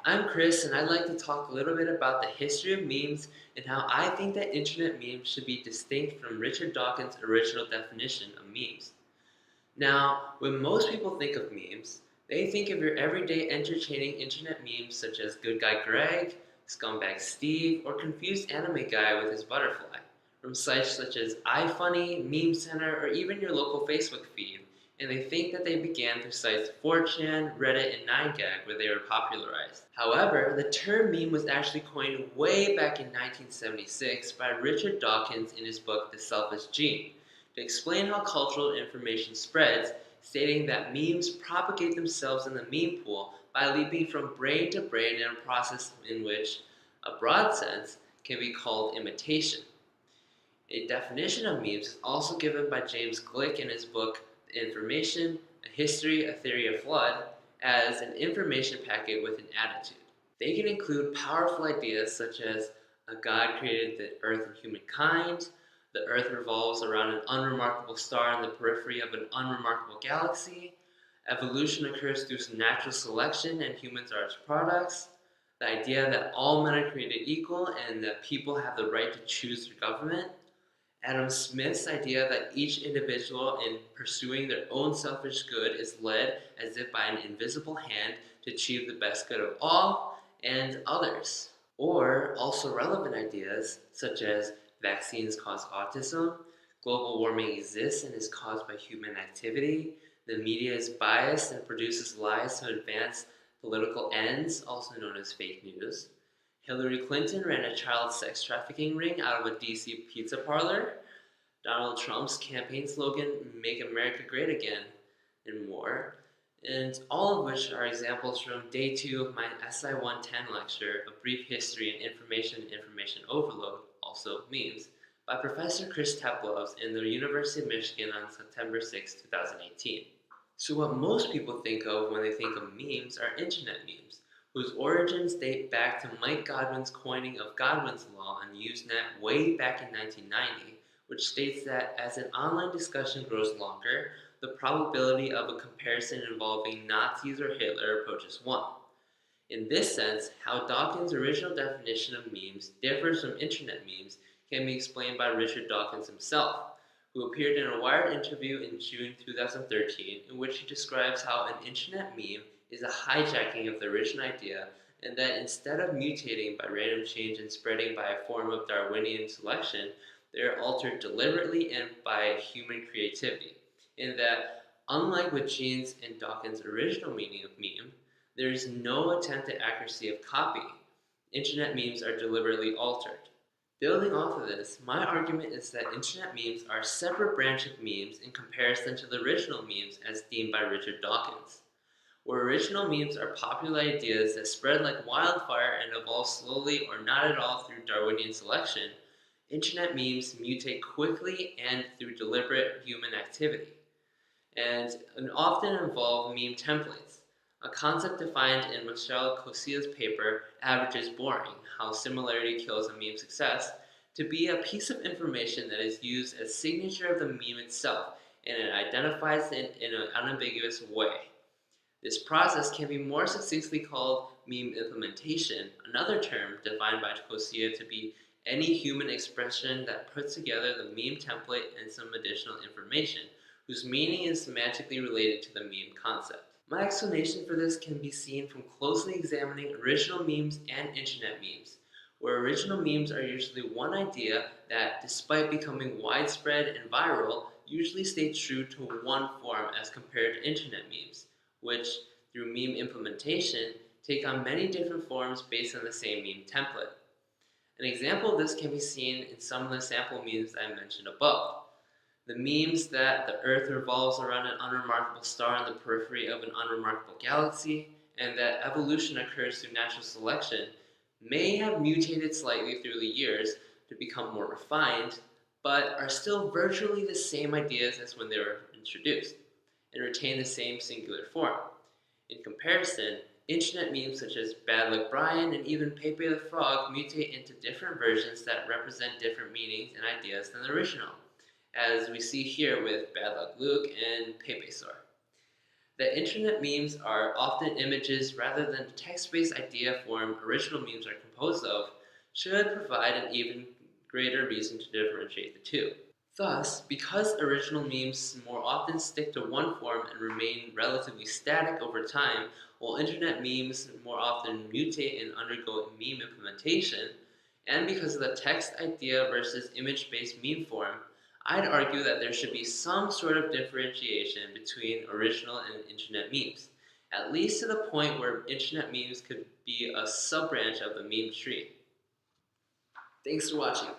I'm Chris, and I'd like to talk a little bit about the history of memes and how I think that internet memes should be distinct from Richard Dawkins' original definition of memes. Now, when most people think of memes, they think of your everyday entertaining internet memes such as Good Guy Greg, Scumbag Steve, or Confused Anime Guy with his butterfly, from sites such as iFunny, Meme Center, or even your local Facebook feed, and they think that they began through sites 4chan, Reddit, and 9gag where they were popularized. However, the term meme was actually coined way back in 1976 by Richard Dawkins in his book The Selfish Gene to explain how cultural information spreads, stating that memes propagate themselves in the meme pool by leaping from brain to brain in a process in which, a broad sense, can be called imitation. A definition of memes is also given by James Glick in his book Information, A History, A Theory of Flood, as an information packet with an attitude. They can include powerful ideas such as a God created the earth and humankind, the earth revolves around an unremarkable star in the periphery of an unremarkable galaxy, evolution occurs through natural selection and humans are its products, the idea that all men are created equal and that people have the right to choose their government, Adam Smith's idea that each individual in pursuing their own selfish good is led as if by an invisible hand to achieve the best good of all and others. Or also relevant ideas such as vaccines cause autism, global warming exists and is caused by human activity, the media is biased and produces lies to advance political ends, also known as fake news. Hillary Clinton ran a child sex trafficking ring out of a DC pizza parlor. Donald Trump's campaign slogan, Make America Great Again, and more. And all of which are examples from day 2 of my SI 110 lecture, A Brief History and Information Overload, also memes, by Professor Chris Teploves in the University of Michigan on September 6, 2018. So what most people think of when they think of memes are internet memes, whose origins date back to Mike Godwin's coining of Godwin's Law on Usenet way back in 1990, which states that as an online discussion grows longer, the probability of a comparison involving Nazis or Hitler approaches 1. In this sense, how Dawkins' original definition of memes differs from internet memes can be explained by Richard Dawkins himself, who appeared in a Wired interview in June 2013 in which he describes how an internet meme is a hijacking of the original idea and that instead of mutating by random change and spreading by a form of Darwinian selection, they are altered deliberately and by human creativity, in that, unlike with Gene's and Dawkins' original meaning of meme, there is no attempt at accuracy of copy. Internet memes are deliberately altered. Building off of this, my argument is that internet memes are a separate branch of memes in comparison to the original memes as deemed by Richard Dawkins. Where original memes are popular ideas that spread like wildfire and evolve slowly or not at all through Darwinian selection, internet memes mutate quickly and through deliberate human activity, and often involve meme templates, a concept defined in Michelle Cosia's paper Average is Boring, How Similarity Kills a Meme Success, to be a piece of information that is used as signature of the meme itself and it identifies it in an unambiguous way. This process can be more succinctly called meme implementation, another term defined by Cosia to be any human expression that puts together the meme template and some additional information, whose meaning is semantically related to the meme concept. My explanation for this can be seen from closely examining original memes and internet memes, where original memes are usually one idea that, despite becoming widespread and viral, usually stay true to one form as compared to internet memes, which, through meme implementation, take on many different forms based on the same meme template. An example of this can be seen in some of the sample memes I mentioned above. The memes that the Earth revolves around an unremarkable star in the periphery of an unremarkable galaxy, and that evolution occurs through natural selection, may have mutated slightly through the years to become more refined, but are still virtually the same ideas as when they were introduced, and retain the same singular form. In comparison, internet memes such as Bad Luck Brian and even Pepe the Frog mutate into different versions that represent different meanings and ideas than the original, as we see here with Bad Luck Luke and Pepe Star. that internet memes are often images rather than the text-based idea form original memes are composed of should provide an even greater reason to differentiate the two. Thus, because original memes more often stick to one form and remain relatively static over time, while internet memes more often mutate and undergo meme implementation, and because of the text idea versus image-based meme form, I'd argue that there should be some sort of differentiation between original and internet memes, at least to the point where internet memes could be a sub-branch of the meme tree. Thanks for watching.